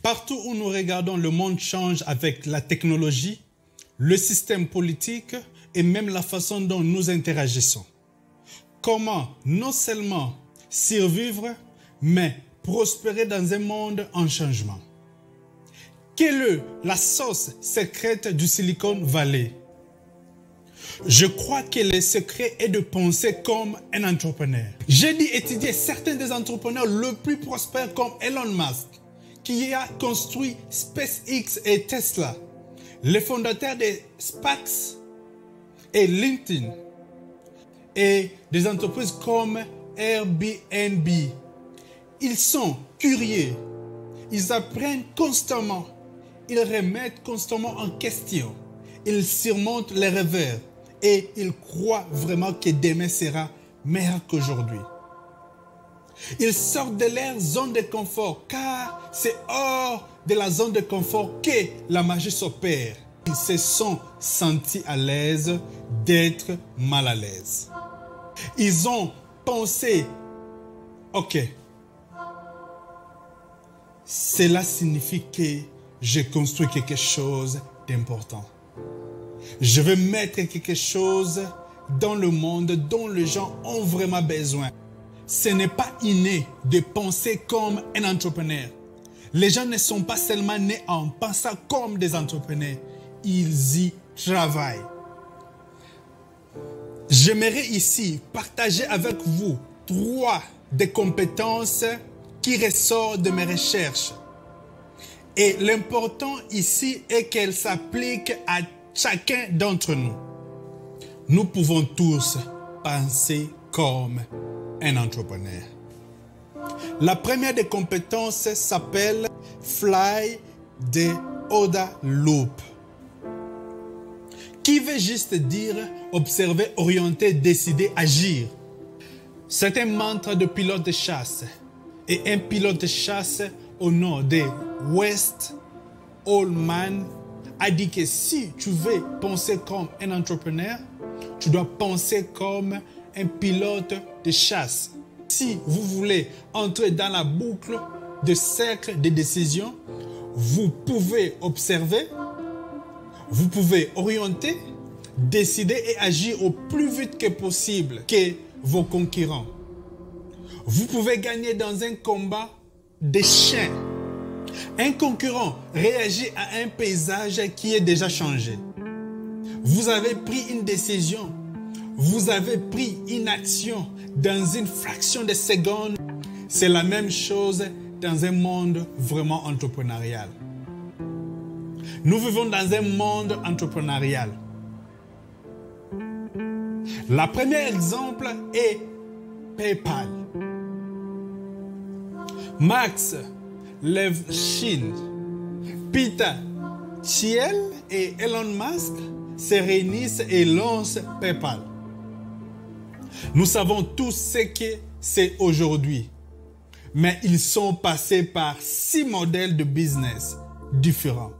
Partout où nous regardons, le monde change avec la technologie, le système politique et même la façon dont nous interagissons. Comment non seulement survivre, mais prospérer dans un monde en changement? Quelle est la sauce secrète du Silicon Valley? Je crois que le secret est de penser comme un entrepreneur. J'ai dû étudier certains des entrepreneurs les plus prospères comme Elon Musk, qui a construit SpaceX et Tesla, les fondateurs de SpaceX et LinkedIn, et des entreprises comme Airbnb. Ils sont curieux, ils apprennent constamment, ils remettent constamment en question, ils surmontent les revers et ils croient vraiment que demain sera meilleur qu'aujourd'hui. Ils sortent de leur zone de confort car c'est hors de la zone de confort que la magie s'opère. Ils se sont sentis à l'aise d'être mal à l'aise. Ils ont pensé, ok, cela signifie que j'ai construit quelque chose d'important. Je veux mettre quelque chose dans le monde dont les gens ont vraiment besoin. Ce n'est pas inné de penser comme un entrepreneur. Les gens ne sont pas seulement nés en pensant comme des entrepreneurs. Ils y travaillent. J'aimerais ici partager avec vous 3 des compétences qui ressortent de mes recherches. Et l'important ici est qu'elles s'appliquent à chacun d'entre nous. Nous pouvons tous penser comme un entrepreneur. La première des compétences s'appelle Fly the Other Loop, qui veut juste dire observer, orienter, décider, agir. C'est un mantra de pilote de chasse. Et un pilote de chasse au nom de West Allman a dit que si tu veux penser comme un entrepreneur, tu dois penser comme un pilote de chasse. Si vous voulez entrer dans la boucle de cercle de décision, vous pouvez observer, vous pouvez orienter, décider et agir au plus vite que possible que vos concurrents. Vous pouvez gagner dans un combat des chiens. Un concurrent réagit à un paysage qui est déjà changé. Vous avez pris une décision. Vous avez pris une action dans une fraction de seconde. C'est la même chose dans un monde vraiment entrepreneurial. Nous vivons dans un monde entrepreneurial. Le premier exemple est PayPal. Max Levchin, Peter Thiel et Elon Musk se réunissent et lancent PayPal. Nous savons tous ce que c'est aujourd'hui, mais ils sont passés par 6 modèles de business différents.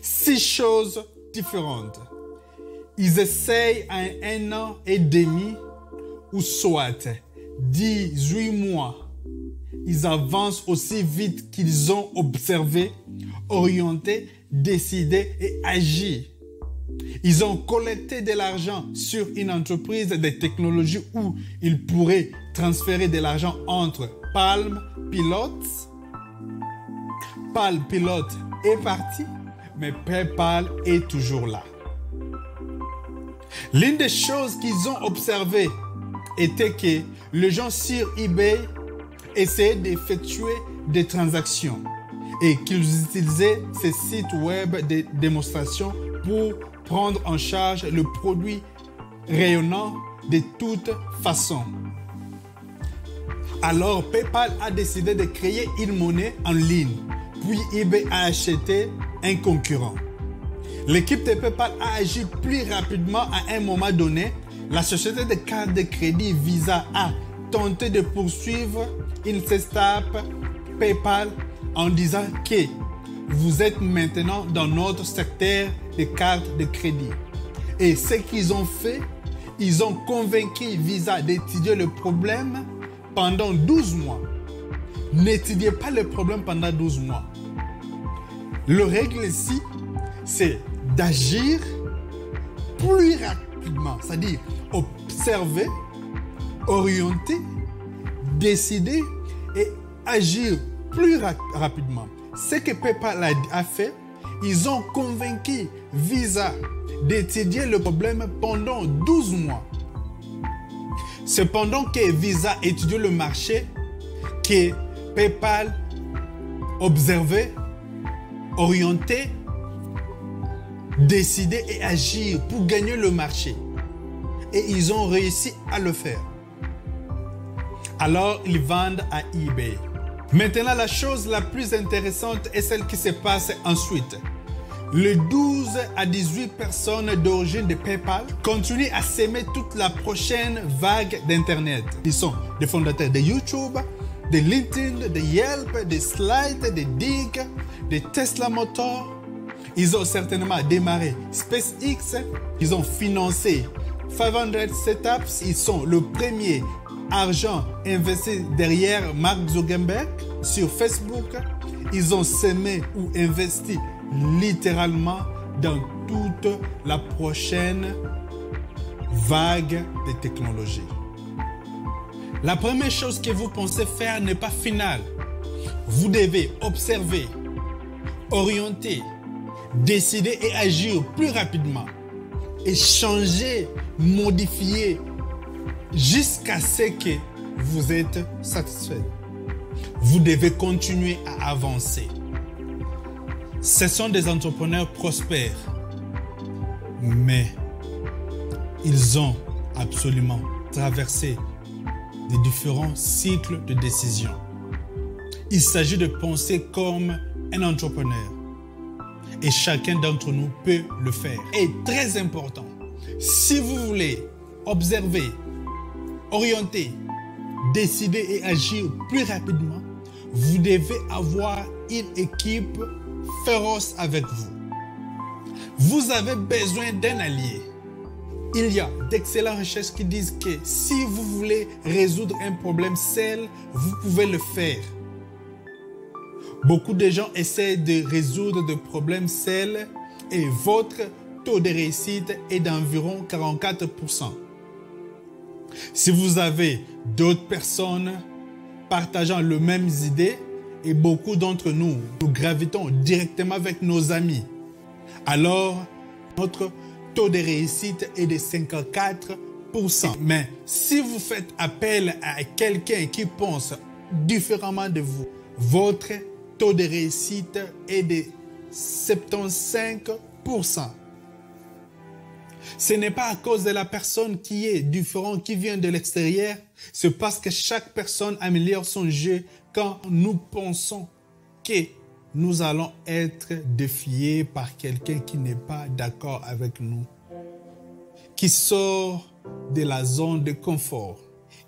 6 choses différentes. Ils essayent en 1 an et demi ou soit 18 mois. Ils avancent aussi vite qu'ils ont observé, orienté, décidé et agi. Ils ont collecté de l'argent sur une entreprise de technologie où ils pourraient transférer de l'argent entre Palm Pilot. Palm Pilot est parti, mais PayPal est toujours là. L'une des choses qu'ils ont observées était que les gens sur eBay essayaient d'effectuer des transactions et qu'ils utilisaient ces sites web de démonstration pour prendre en charge le produit rayonnant de toute façon. Alors PayPal a décidé de créer une monnaie en ligne, puis eBay a acheté un concurrent. L'équipe de PayPal a agi plus rapidement à un moment donné. La société de cartes de crédit Visa a tenté de poursuivre une start-up PayPal en disant que vous êtes maintenant dans notre secteur de cartes de crédit. Et ce qu'ils ont fait, ils ont convaincu Visa d'étudier le problème pendant 12 mois. N'étudiez pas le problème pendant 12 mois. Le règle ici, c'est d'agir plus rapidement, c'est-à-dire observer, orienter, décider et agir plus rapidement. Ce que PayPal a fait, ils ont convaincu Visa d'étudier le problème pendant 12 mois. Cependant que Visa étudiait le marché, que PayPal observait, orientait, décider et agir pour gagner le marché. Et ils ont réussi à le faire. Alors, ils vendent à eBay. Maintenant, la chose la plus intéressante est celle qui se passe ensuite. Les 12 à 18 personnes d'origine de PayPal continuent à s'aimer toute la prochaine vague d'Internet. Ils sont des fondateurs de YouTube, de LinkedIn, de Yelp, de Slide, de Dig, de Tesla Motors. Ils ont certainement démarré SpaceX. Ils ont financé 500 Setups. Ils sont le premier argent investi derrière Mark Zuckerberg sur Facebook. Ils ont semé ou investi littéralement dans toute la prochaine vague de technologies. La première chose que vous pensez faire n'est pas finale. Vous devez observer, orienter, décider et agir plus rapidement. Et changer, modifier jusqu'à ce que vous êtes satisfait. Vous devez continuer à avancer. Ce sont des entrepreneurs prospères, mais ils ont absolument traversé des différents cycles de décision. Il s'agit de penser comme un entrepreneur et chacun d'entre nous peut le faire. Et très important, si vous voulez observer, orienter, décider et agir plus rapidement, vous devez avoir une équipe féroce avec vous. Vous avez besoin d'un allié. Il y a d'excellentes recherches qui disent que si vous voulez résoudre un problème seul, vous pouvez le faire. Beaucoup de gens essaient de résoudre des problèmes seuls et votre taux de réussite est d'environ 44%. Si vous avez d'autres personnes partageant les mêmes idées, et beaucoup d'entre nous, nous gravitons directement avec nos amis, alors notre taux de réussite est de 54%. Mais si vous faites appel à quelqu'un qui pense différemment de vous, votre taux de réussite est de 75%. Ce n'est pas à cause de la personne qui est différente, qui vient de l'extérieur. C'est parce que chaque personne améliore son jeu quand nous pensons que nous allons être défiés par quelqu'un qui n'est pas d'accord avec nous, qui sort de la zone de confort,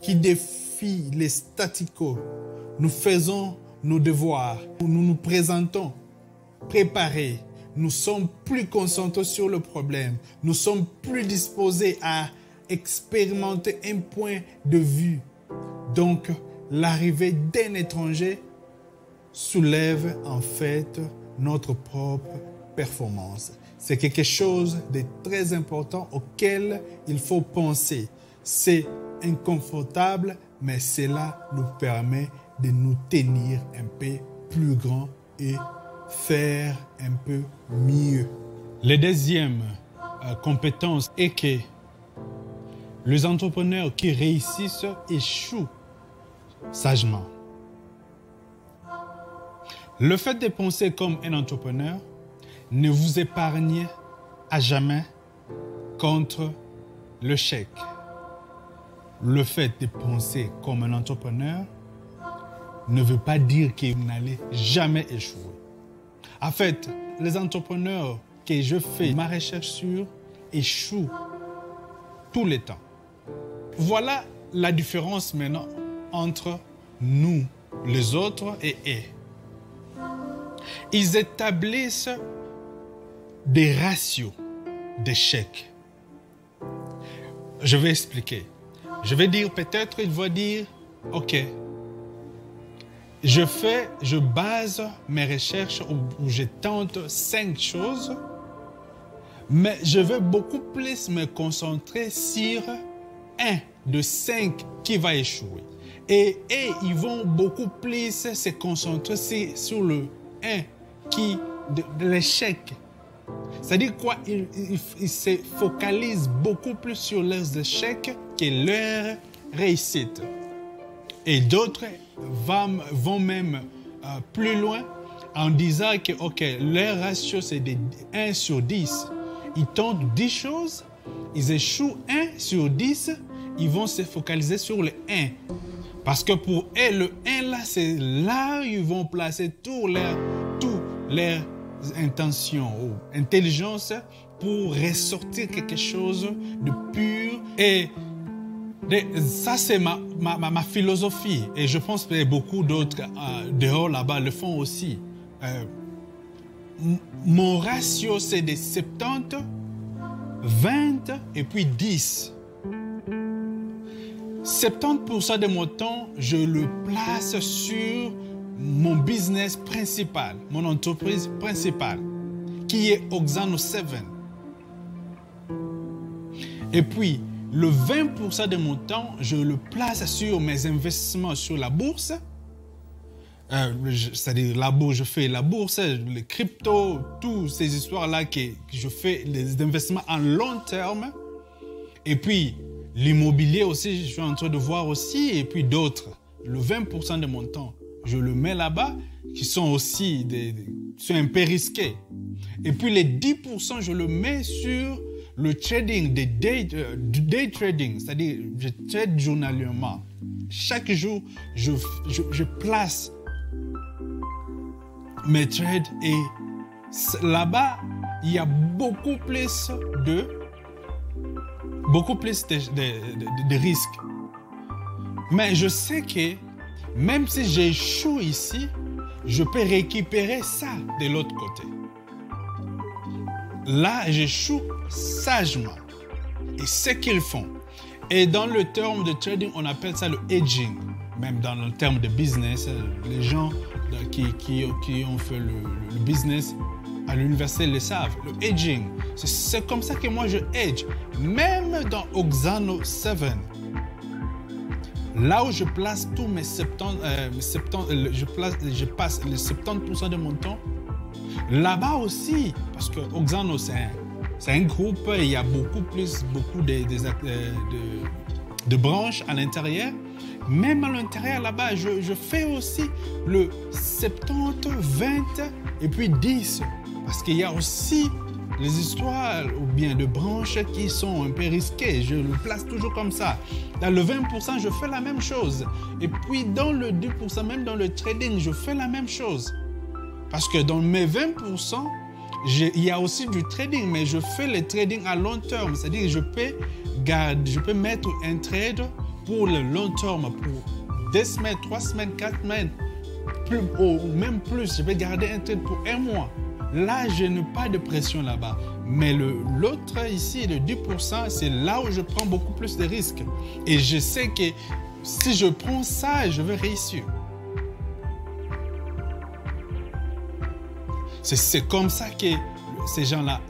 qui défie les statu quo. Nous faisons nos devoirs, nous nous présentons préparés. Nous sommes plus concentrés sur le problème. Nous sommes plus disposés à expérimenter un point de vue. Donc, l'arrivée d'un étranger soulève en fait notre propre performance. C'est quelque chose de très important auquel il faut penser. C'est inconfortable, mais cela nous permet de nous tenir un peu plus grand et faire un peu mieux. La deuxième compétence est que les entrepreneurs qui réussissent échouent sagement. Le fait de penser comme un entrepreneur ne vous épargne à jamais contre l'échec. Le fait de penser comme un entrepreneur ne veut pas dire que vous n'allez jamais échouer. En fait, les entrepreneurs que je fais ma recherche sur échouent tout le temps. Voilà la différence maintenant entre nous, les autres et eux. Ils établissent des ratios d'échecs. Je vais expliquer. Je vais dire peut-être, il va dire, ok, Je base mes recherches où je tente 5 choses, mais je veux beaucoup plus me concentrer sur un de 5 qui va échouer. Et ils vont beaucoup plus se concentrer sur le 1 de l'échec. C'est-à-dire quoi? Ils se focalisent beaucoup plus sur leurs échecs que leurs réussites. Et d'autres vont même plus loin en disant que leur ratio c'est de 1 sur 10. Ils tentent 10 choses, ils échouent 1 sur 10, ils vont se focaliser sur le 1. Parce que pour eux, le 1 là, c'est là où ils vont placer toutes leurs intentions ou intelligence pour ressortir quelque chose de pur. Et ça, c'est ma philosophie. Et je pense que beaucoup d'autres dehors là-bas le font aussi. Mon ratio, c'est de 70, 20 et puis 10. 70% de mon temps, je le place sur mon business principal, mon entreprise principale, qui est Oxano 7. Et puis, le 20% de mon temps, je le place sur mes investissements sur la bourse. C'est-à-dire la bourse, je fais la bourse, les cryptos, toutes ces histoires-là que je fais, les investissements en long terme. Et puis, l'immobilier aussi, je suis en train de voir aussi, et puis d'autres. Le 20% de mon temps, je le mets là-bas, qui sont aussi sont un peu risqués. Et puis les 10%, je le mets sur le trading, du day trading, c'est-à-dire je trade journalièrement. Chaque jour, je place mes trades et là-bas, il y a beaucoup plus de risques. Mais je sais que même si j'échoue ici, je peux récupérer ça de l'autre côté. Là, j'échoue sagement. Et c'est ce qu'ils font. Et dans le terme de trading, on appelle ça le hedging. Même dans le terme de business, les gens qui ont fait le business à l'université le savent. Le hedging, c'est comme ça que moi je hedge. Même dans Oxano 7, là où je place tous mes 70, je passe les 70% de mon temps. Là-bas aussi, parce que Oxano c'est un groupe, il y a beaucoup de branches à l'intérieur. Même à l'intérieur là-bas, je fais aussi le 70, 20 et puis 10. Parce qu'il y a aussi les histoires ou bien de branches qui sont un peu risquées. Je le place toujours comme ça. Dans le 20%, je fais la même chose. Et puis dans le 10%, même dans le trading, je fais la même chose. Parce que dans mes 20%, il y a aussi du trading, mais je fais le trading à long terme. C'est-à-dire que je peux mettre un trade pour le long terme, pour 2 semaines, 3 semaines, 4 semaines, ou même plus. Je vais garder un trade pour 1 mois. Là, je n'ai pas de pression là-bas. Mais l'autre ici, le 10%, c'est là où je prends beaucoup plus de risques. Et je sais que si je prends ça, je vais réussir. C'est comme ça que ces gens-là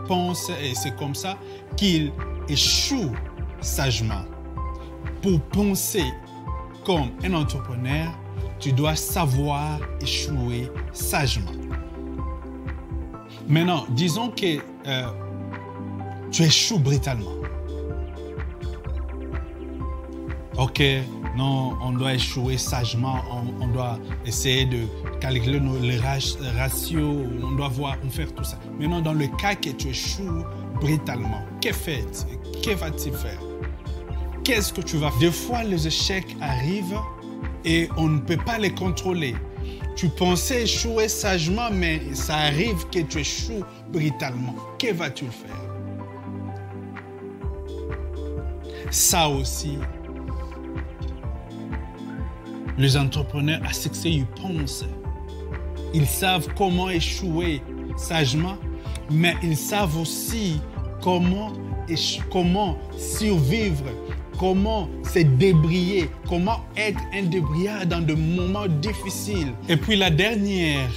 pensent et c'est comme ça qu'ils échouent sagement. Pour penser comme un entrepreneur, tu dois savoir échouer sagement. Maintenant, disons que tu échoues brutalement. Ok, non, on doit échouer sagement, on doit essayer de calculer les ratios, on doit faire tout ça. Maintenant, dans le cas que tu échoues brutalement, que vas-tu faire? Qu'est-ce que tu vas faire? Des fois, les échecs arrivent et on ne peut pas les contrôler. Tu pensais échouer sagement, mais ça arrive que tu échoues brutalement. Que vas-tu faire? Ça aussi, les entrepreneurs à succès, ils pensent. Ils savent comment échouer sagement, mais ils savent aussi comment survivre, comment se débrouiller, comment être un débrouillard dans de moments difficiles. Et puis la dernière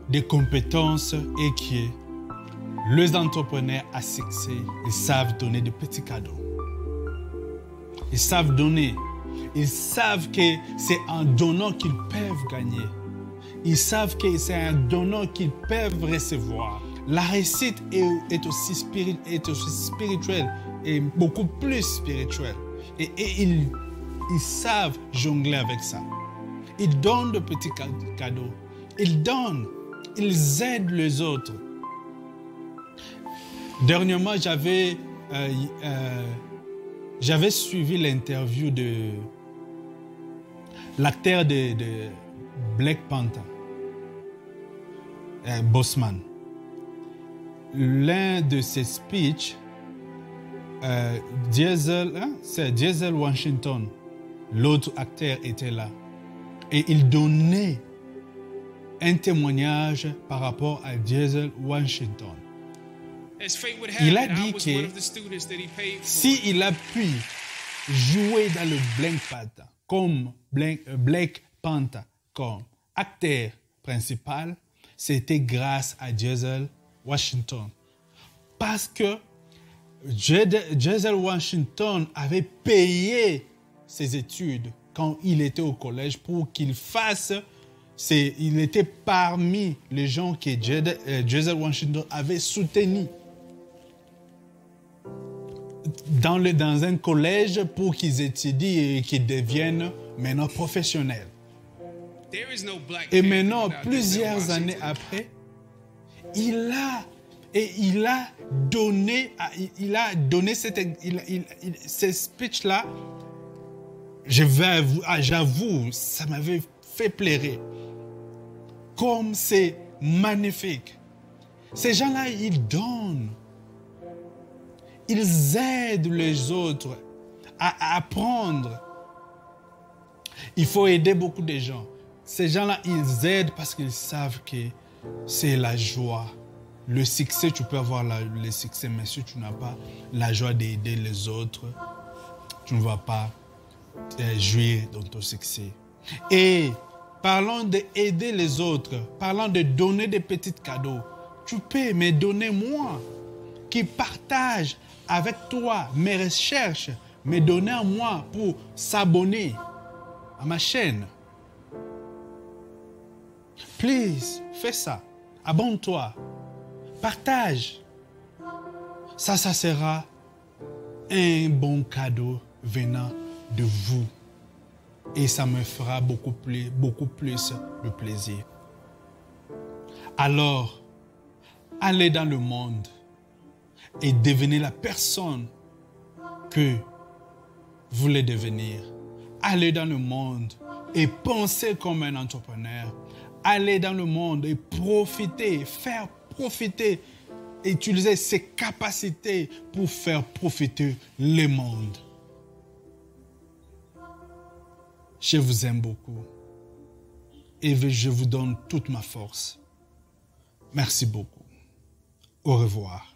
des compétences est que les entrepreneurs à succès, ils savent donner de petits cadeaux. Ils savent donner. Ils savent que c'est en donnant qu'ils peuvent gagner. Ils savent que c'est en donnant qu'ils peuvent recevoir. La réussite est aussi spirituelle et beaucoup plus spirituelle. Et ils savent jongler avec ça. Ils donnent de petits cadeaux. Ils donnent. Ils aident les autres. Dernièrement, j'avais suivi l'interview de l'acteur de Black Panther, Boseman. L'un de ses speeches, c'est Denzel Washington, l'autre acteur était là. Et il donnait un témoignage par rapport à Denzel Washington. Il a dit que s'il a pu jouer dans le Black Panther comme acteur principal, c'était grâce à Denzel Washington. Parce que Denzel Washington avait payé ses études quand il était au collège pour qu'il fasse. Il était parmi les gens que Denzel Washington avait soutenus dans un collège pour qu'ils étudient et qu'ils deviennent maintenant professionnels. Et maintenant, plusieurs années après, il a donné ces speeches-là. J'avoue, ça m'avait fait pleurer. Comme c'est magnifique. Ces gens-là, ils donnent. Ils aident les autres à apprendre. Il faut aider beaucoup de gens. Ces gens-là, ils aident parce qu'ils savent que c'est la joie. Le succès, tu peux avoir le succès, mais si tu n'as pas la joie d'aider les autres, tu ne vas pas jouir dans ton succès. Et parlons d'aider les autres, parlons de donner des petits cadeaux. Tu peux me donner moi, qui partage avec toi mes recherches, me donner à moi pour s'abonner à ma chaîne. Please, fais ça. Abonne-toi. Partage. Ça sera un bon cadeau venant de vous. Et ça me fera beaucoup plus de plaisir. Alors, allez dans le monde et devenez la personne que vous voulez devenir. Allez dans le monde et pensez comme un entrepreneur. Allez dans le monde et profitez, faire profiter, utiliser ses capacités pour faire profiter le monde. Je vous aime beaucoup et je vous donne toute ma force. Merci beaucoup. Au revoir.